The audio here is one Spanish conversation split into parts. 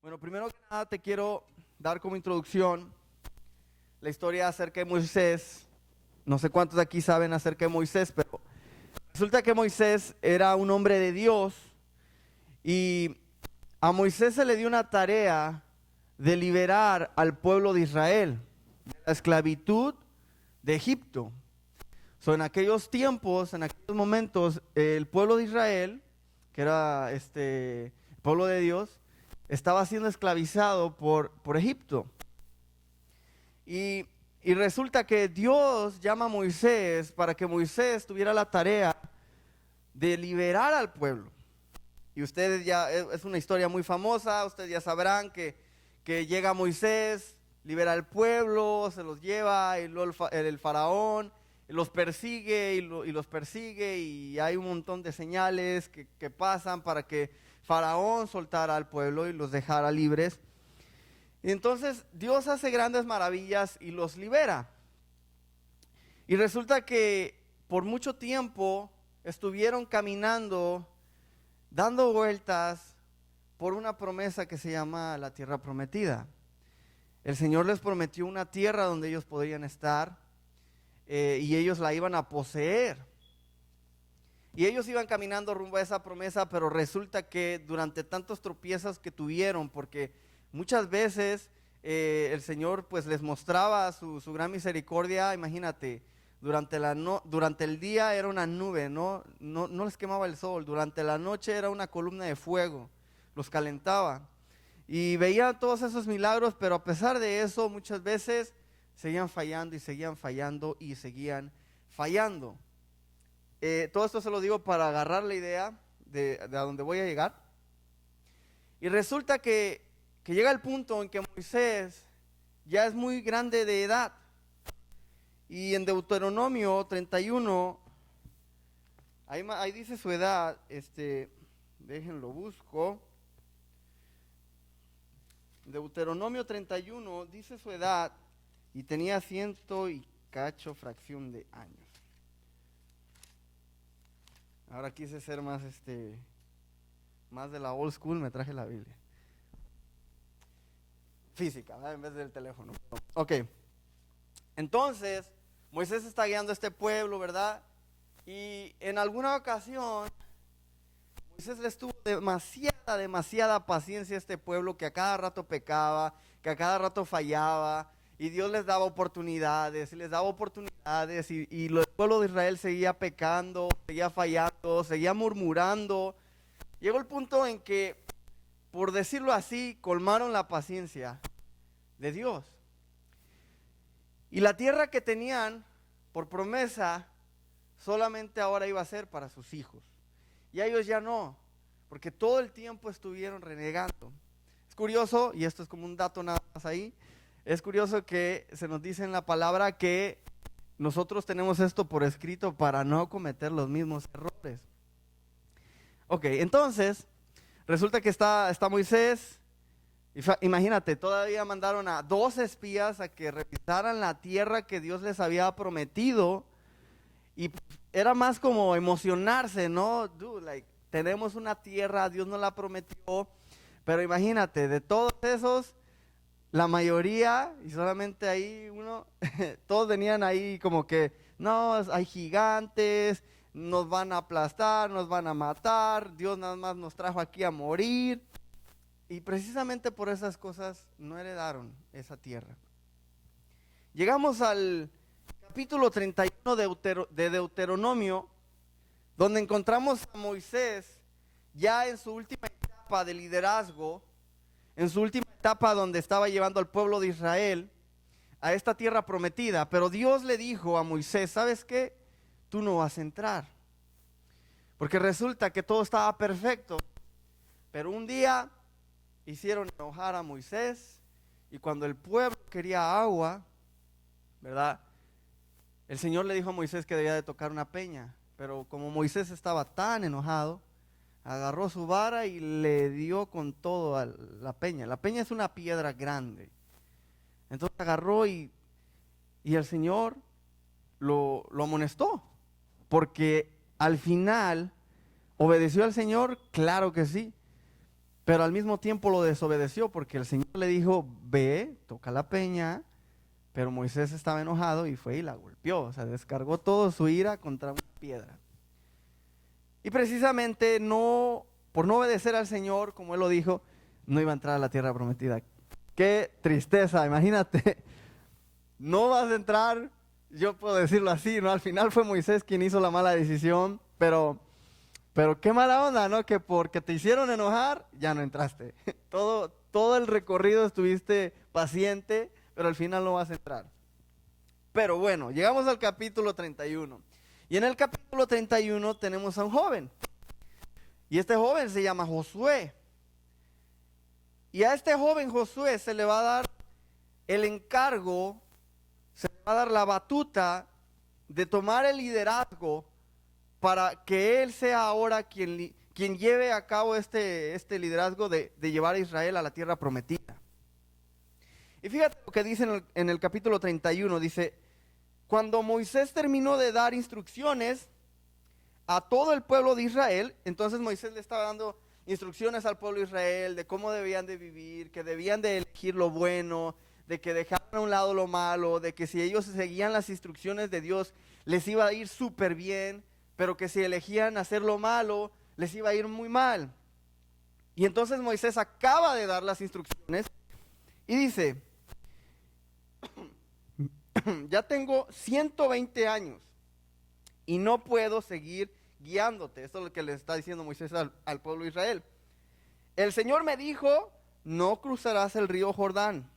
Bueno, primero que nada te quiero dar como introducción la historia acerca de Moisés. No sé cuántos de aquí saben acerca de Moisés, pero resulta que Moisés era un hombre de Dios y a Moisés se le dio una tarea de liberar al pueblo de Israel de la esclavitud de Egipto. En aquellos tiempos, en aquellos momentos, el pueblo de Israel, que era el pueblo de Dios, estaba siendo esclavizado por Egipto. Y, y resulta que Dios llama a Moisés para que Moisés tuviera la tarea de liberar al pueblo. Y ustedes ya, es una historia muy famosa, ustedes ya sabrán que llega Moisés, libera al pueblo, se los lleva, y luego el faraón los persigue y los persigue, y hay un montón de señales que pasan para que Faraón soltara al pueblo y los dejara libres. Y entonces Dios hace grandes maravillas y los libera. Y resulta que por mucho tiempo estuvieron caminando, dando vueltas por una promesa que se llama la tierra prometida. El Señor les prometió una tierra donde ellos podrían estar, y ellos la iban a poseer. Y ellos iban caminando rumbo a esa promesa, pero resulta que durante tantos tropiezos que tuvieron, porque muchas veces el Señor pues les mostraba su gran misericordia. Imagínate, durante el día era una nube, no les quemaba el sol. Durante la noche era una columna de fuego, los calentaba. Y veían todos esos milagros, pero a pesar de eso, muchas veces seguían fallando y seguían fallando y seguían fallando. Todo esto se lo digo para agarrar la idea de a dónde voy a llegar. Y resulta que llega el punto en que Moisés ya es muy grande de edad. Y en Deuteronomio 31, ahí dice su edad, déjenlo busco. Deuteronomio 31 dice su edad y tenía 100 y cacho fracción de años. Ahora quise ser más más de la old school, me traje la Biblia. Física, ¿verdad? En vez del teléfono. Ok. Entonces, Moisés está guiando a este pueblo, ¿verdad? Y en alguna ocasión, Moisés les tuvo demasiada paciencia a este pueblo, que a cada rato pecaba, que a cada rato fallaba, y Dios les daba oportunidades, y les daba oportunidades, y el pueblo de Israel seguía pecando, seguía fallando, seguía murmurando. Llegó el punto en que, por decirlo así, colmaron la paciencia de Dios. Y la tierra que tenían por promesa solamente ahora iba a ser para sus hijos. Y a ellos ya no, porque todo el tiempo estuvieron renegando. Es curioso, y esto es como un dato nada más ahí, es curioso que se nos dice en la palabra que nosotros tenemos esto por escrito para no cometer los mismos errores. Ok, entonces, resulta que está Moisés. Imagínate, todavía mandaron a 2 espías a que revisaran la tierra que Dios les había prometido. Y era más como emocionarse, ¿no? Dude, like, tenemos una tierra, Dios nos la prometió. Pero imagínate, de todos esos, la mayoría, y solamente ahí uno, todos venían ahí como que, no, hay gigantes, nos van a aplastar, nos van a matar, Dios nada más nos trajo aquí a morir. Y precisamente por esas cosas no heredaron esa tierra. Llegamos al capítulo 31 de Deuteronomio, donde encontramos a Moisés ya en su última etapa de liderazgo, en su última etapa donde estaba llevando al pueblo de Israel a esta tierra prometida. Pero Dios le dijo a Moisés, ¿sabes qué? Tú no vas a entrar, porque resulta que todo estaba perfecto, pero un día hicieron enojar a Moisés, y cuando el pueblo quería agua, ¿verdad? El Señor le dijo a Moisés que debía de tocar una peña, pero como Moisés estaba tan enojado, agarró su vara y le dio con todo a la peña. La peña es una piedra grande. Entonces agarró y el Señor lo amonestó, porque al final obedeció al Señor, claro que sí, pero al mismo tiempo lo desobedeció porque el Señor le dijo, ve, toca la peña, pero Moisés estaba enojado y fue y la golpeó, o sea, descargó toda su ira contra una piedra. Y precisamente por no obedecer al Señor, como él lo dijo, no iba a entrar a la tierra prometida. Qué tristeza, imagínate, no vas a entrar, yo puedo decirlo así, ¿no? Al final fue Moisés quien hizo la mala decisión, pero qué mala onda, ¿no? Que porque te hicieron enojar, ya no entraste. Todo el recorrido estuviste paciente, pero al final no vas a entrar. Pero bueno, llegamos al capítulo 31. Y en el capítulo 31 tenemos a un joven. Y este joven se llama Josué. Y a este joven Josué se le va a dar el encargo, se le va a dar la batuta de tomar el liderazgo para que él sea ahora quien lleve a cabo este liderazgo de llevar a Israel a la tierra prometida. Y fíjate lo que dice en el capítulo 31, dice, cuando Moisés terminó de dar instrucciones a todo el pueblo de Israel, entonces Moisés le estaba dando instrucciones al pueblo de Israel de cómo debían de vivir, que debían de elegir lo bueno, de que dejaran a un lado lo malo, de que si ellos seguían las instrucciones de Dios les iba a ir súper bien, pero que si elegían hacer lo malo les iba a ir muy mal. Y entonces Moisés acaba de dar las instrucciones y dice, ya tengo 120 años y no puedo seguir guiándote. Esto es lo que le está diciendo Moisés al pueblo de Israel. El Señor me dijo, no cruzarás el río Jordán.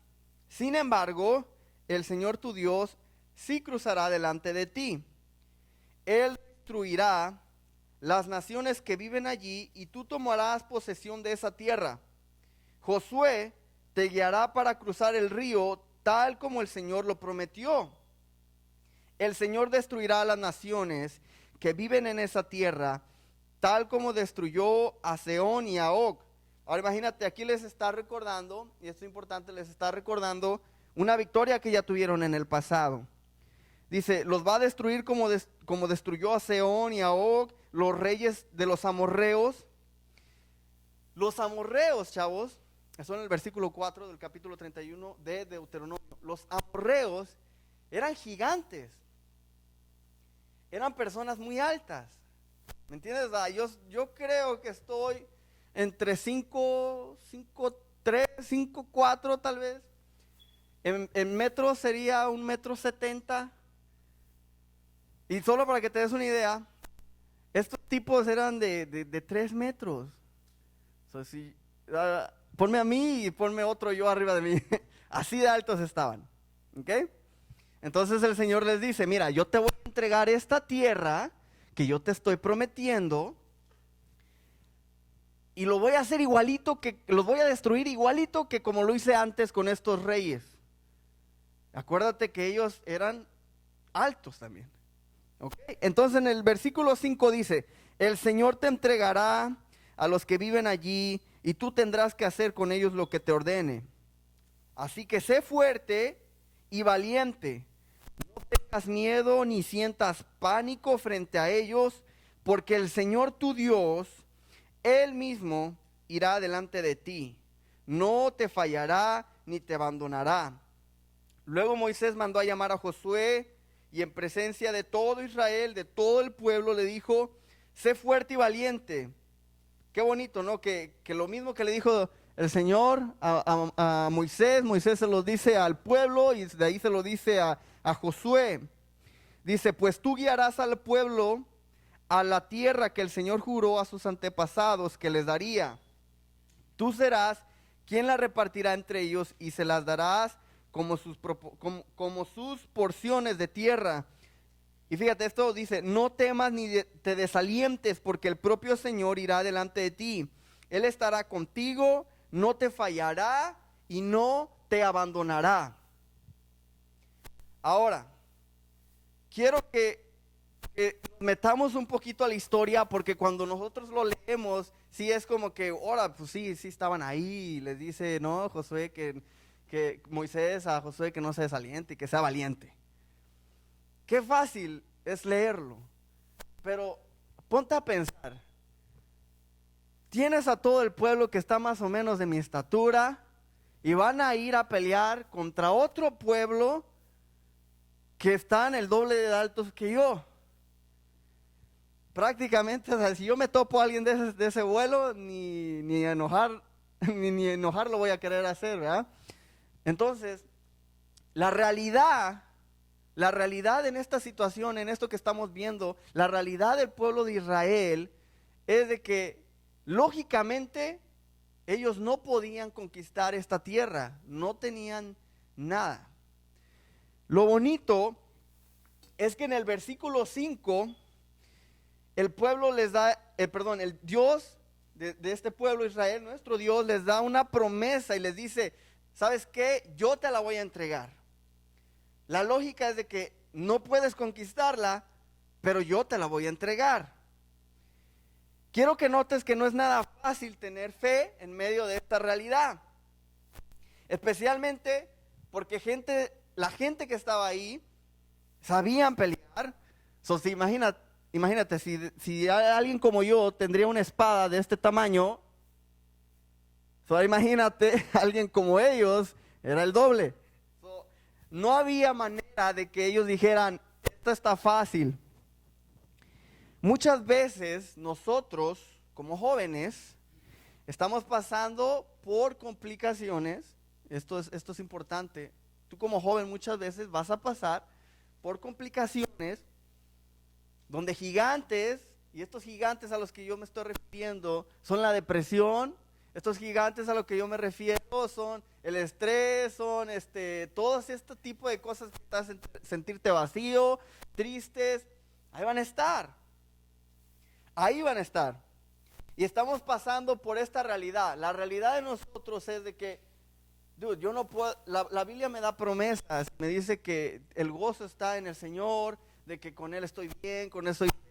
Sin embargo, el Señor tu Dios sí cruzará delante de ti. Él destruirá las naciones que viven allí y tú tomarás posesión de esa tierra. Josué te guiará para cruzar el río tal como el Señor lo prometió. El Señor destruirá a las naciones que viven en esa tierra, tal como destruyó a Sehón y a Og. Ahora imagínate, aquí les está recordando, y esto es importante, les está recordando una victoria que ya tuvieron en el pasado. Dice, los va a destruir como destruyó a Sehón y a Og, los reyes de los amorreos. Los amorreos, chavos, eso en el versículo 4 del capítulo 31 de Deuteronomio. Los amorreos eran gigantes. Eran personas muy altas. ¿Me entiendes? Yo creo que estoy entre 5'3", 5'4" tal vez. En metros sería 1,70 m. Y solo para que te des una idea, estos tipos eran de 3 metros. So, ponme a mí y ponme otro yo arriba de mí. Así de altos estaban. ¿Ok? Entonces el Señor les dice, mira, yo te voy a entregar esta tierra que yo te estoy prometiendo y lo voy a hacer igualito, los voy a destruir igualito que como lo hice antes con estos reyes. Acuérdate que ellos eran altos también. ¿Okay? Entonces en el versículo 5 dice, el Señor te entregará a los que viven allí y tú tendrás que hacer con ellos lo que te ordene. Así que sé fuerte y valiente. No tengas miedo ni sientas pánico frente a ellos, porque el Señor tu Dios, Él mismo irá delante de ti. No te fallará ni te abandonará. Luego Moisés mandó a llamar a Josué y en presencia de todo Israel, de todo el pueblo, le dijo, sé fuerte y valiente. Qué bonito, ¿no? Que lo mismo que le dijo el Señor a Moisés, Moisés se lo dice al pueblo y de ahí se lo dice a Josué. Dice, pues tú guiarás al pueblo a la tierra que el Señor juró a sus antepasados que les daría. Tú serás quien la repartirá entre ellos y se las darás como sus porciones de tierra. Y fíjate, esto dice, no temas ni te desalientes, porque el propio Señor irá delante de ti. Él estará contigo, no te fallará y no te abandonará. Ahora, quiero que metamos un poquito a la historia, porque cuando nosotros lo leemos, sí es como que, ahora, pues sí estaban ahí. Les dice, no, Josué, que Moisés a Josué que no se desaliente y que sea valiente. Qué fácil es leerlo, pero ponte a pensar. tienes a todo el pueblo que está más o menos de mi estatura y van a ir a pelear contra otro pueblo que están el doble de altos que yo. Prácticamente, o sea, si yo me topo a alguien de ese vuelo, ni enojar, ni enojar lo voy a querer hacer, ¿verdad? Entonces, la realidad en esta situación, en esto que estamos viendo, la realidad del pueblo de Israel es de que lógicamente ellos no podían conquistar esta tierra, no tenían nada. Lo bonito es que en el versículo 5, el pueblo les da, el Dios de este pueblo Israel, nuestro Dios, les da una promesa y les dice, ¿sabes qué? Yo te la voy a entregar. La lógica es de que no puedes conquistarla, pero yo te la voy a entregar. Quiero que notes que no es nada fácil tener fe en medio de esta realidad. Especialmente porque la gente que estaba ahí sabían pelear. Imagínate, si alguien como yo tendría una espada de este tamaño, imagínate, alguien como ellos era el doble. No había manera de que ellos dijeran, esto está fácil. Muchas veces nosotros, como jóvenes, estamos pasando por complicaciones. Esto es importante. Tú como joven muchas veces vas a pasar por complicaciones donde gigantes, y estos gigantes a los que yo me estoy refiriendo, son la depresión. Estos gigantes a los que yo me refiero son el estrés, son todo este tipo de cosas que te hacen sentirte vacío, tristes. Ahí van a estar. Ahí van a estar. Y estamos pasando por esta realidad. La realidad de nosotros es de que, yo no puedo, la Biblia me da promesas, me dice que el gozo está en el Señor, de que con Él estoy bien, con Él estoy feliz,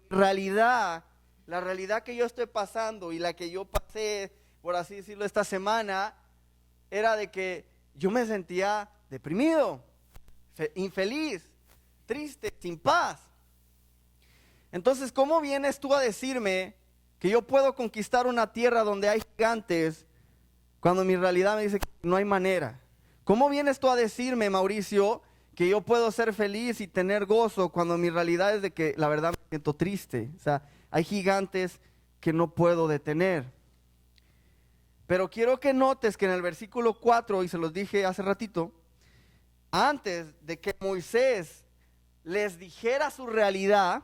pero la realidad que yo estoy pasando y la que yo pasé, por así decirlo, esta semana, era de que yo me sentía deprimido, infeliz, triste, sin paz. Entonces, ¿cómo vienes tú a decirme que yo puedo conquistar una tierra donde hay gigantes cuando mi realidad me dice que no hay manera? ¿Cómo vienes tú a decirme, Mauricio, que yo puedo ser feliz y tener gozo cuando mi realidad es de que la verdad me siento triste? O sea, hay gigantes que no puedo detener. Pero quiero que notes que en el versículo 4, y se los dije hace ratito, antes de que Moisés les dijera su realidad,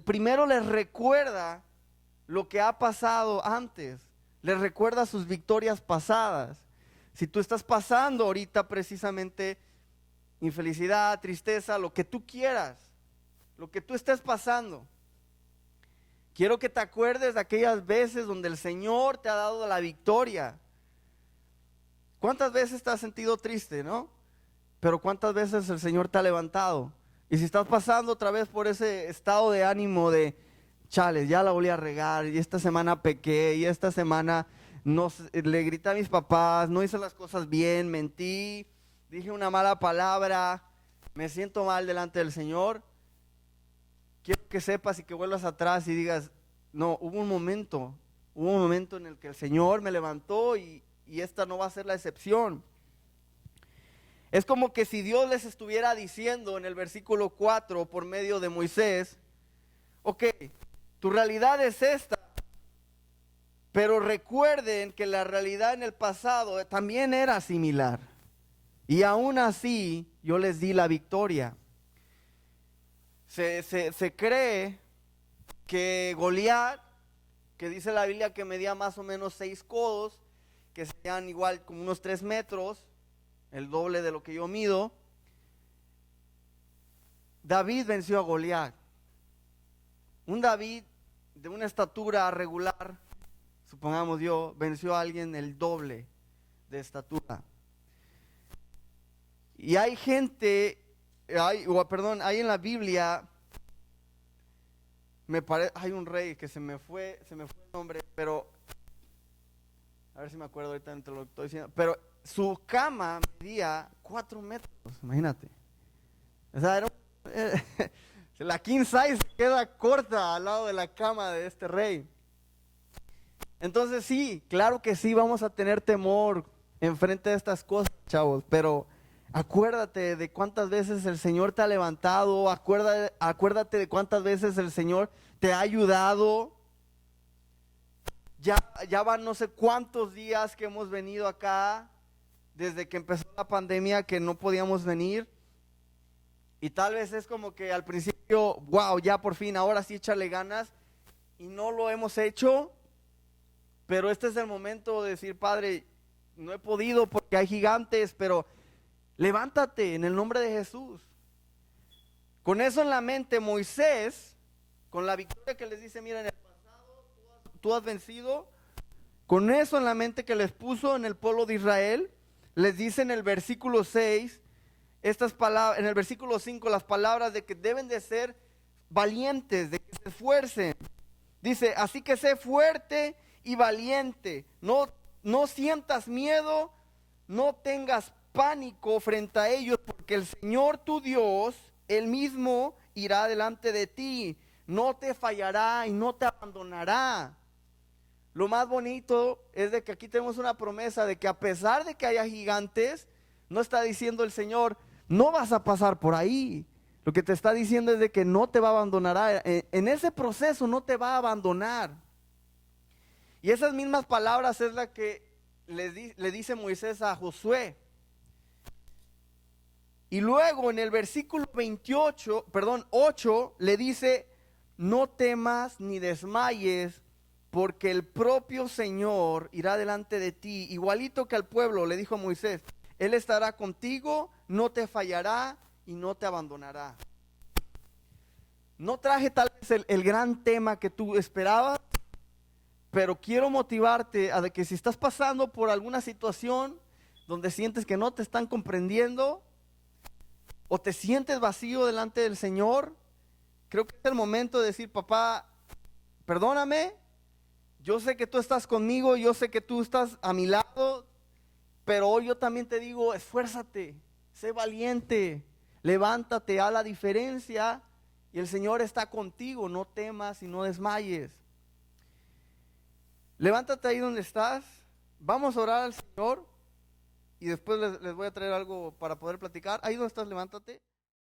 primero les recuerda lo que ha pasado antes, les recuerda sus victorias pasadas. Si tú estás pasando ahorita precisamente infelicidad, tristeza, lo que tú quieras, lo que tú estés pasando, quiero que te acuerdes de aquellas veces donde el Señor te ha dado la victoria. ¿Cuántas veces te has sentido triste, no? Pero ¿cuántas veces el Señor te ha levantado? Y si estás pasando otra vez por ese estado de ánimo de, chales, ya la volví a regar, y esta semana pequé, y esta semana le grité a mis papás, no hice las cosas bien, mentí, dije una mala palabra, me siento mal delante del Señor. Quiero que sepas y que vuelvas atrás y digas, no, hubo un momento en el que el Señor me levantó y esta no va a ser la excepción. Es como que si Dios les estuviera diciendo en el versículo 4 por medio de Moisés, ok, tu realidad es esta, pero recuerden que la realidad en el pasado también era similar. Y aún así yo les di la victoria. Se cree que Goliat, que dice la Biblia que medía más o menos 6 codos, que serían igual como unos 3 metros, el doble de lo que yo mido, David venció a Goliat. Un David de una estatura regular, supongamos yo, venció a alguien el doble de estatura. Y hay gente, hay en la Biblia, hay un rey que se me fue el nombre, pero a ver si me acuerdo ahorita entre lo que estoy diciendo, pero su cama medía 4 metros, imagínate. O sea, la king size queda corta al lado de la cama de este rey. Entonces sí, claro que sí, vamos a tener temor enfrente de estas cosas, chavos, pero acuérdate de cuántas veces el Señor te ha levantado, acuérdate de cuántas veces el Señor te ha ayudado. Ya van no sé cuántos días que hemos venido acá, desde que empezó la pandemia, que no podíamos venir. Y tal vez es como que al principio, wow, ya por fin, ahora sí échale ganas. Y no lo hemos hecho. Pero este es el momento de decir, Padre, no he podido porque hay gigantes, pero levántate en el nombre de Jesús. Con eso en la mente, Moisés, con la victoria que les dice, mira, en el pasado tú has vencido, con eso en la mente que les puso en el pueblo de Israel, les dice en el versículo 6, estas palabras, en el versículo 5, las palabras de que deben de ser valientes, de que se esfuercen. Dice, así que sé fuerte y valiente, no sientas miedo, no tengas pánico frente a ellos, porque el Señor tu Dios, Él mismo irá delante de ti, no te fallará y no te abandonará. Lo más bonito es de que aquí tenemos una promesa de que a pesar de que haya gigantes, no está diciendo el Señor, no vas a pasar por ahí. Lo que te está diciendo es de que no te va a abandonar. En ese proceso no te va a abandonar. Y esas mismas palabras es la que le dice Moisés a Josué. Y luego en el versículo 8 le dice, no temas ni desmayes, porque el propio Señor irá delante de ti. Igualito que al pueblo le dijo a Moisés, Él estará contigo, no te fallará y no te abandonará. No traje tal vez el gran tema que tú esperabas, pero quiero motivarte a de que si estás pasando por alguna situación donde sientes que no te están comprendiendo o te sientes vacío delante del Señor, creo que es el momento de decir, papá, perdóname, yo sé que tú estás conmigo, yo sé que tú estás a mi lado, pero hoy yo también te digo, esfuérzate, sé valiente, levántate, haz la diferencia y el Señor está contigo, no temas y no desmayes. Levántate ahí donde estás, vamos a orar al Señor y después les voy a traer algo para poder platicar. Ahí donde estás, levántate.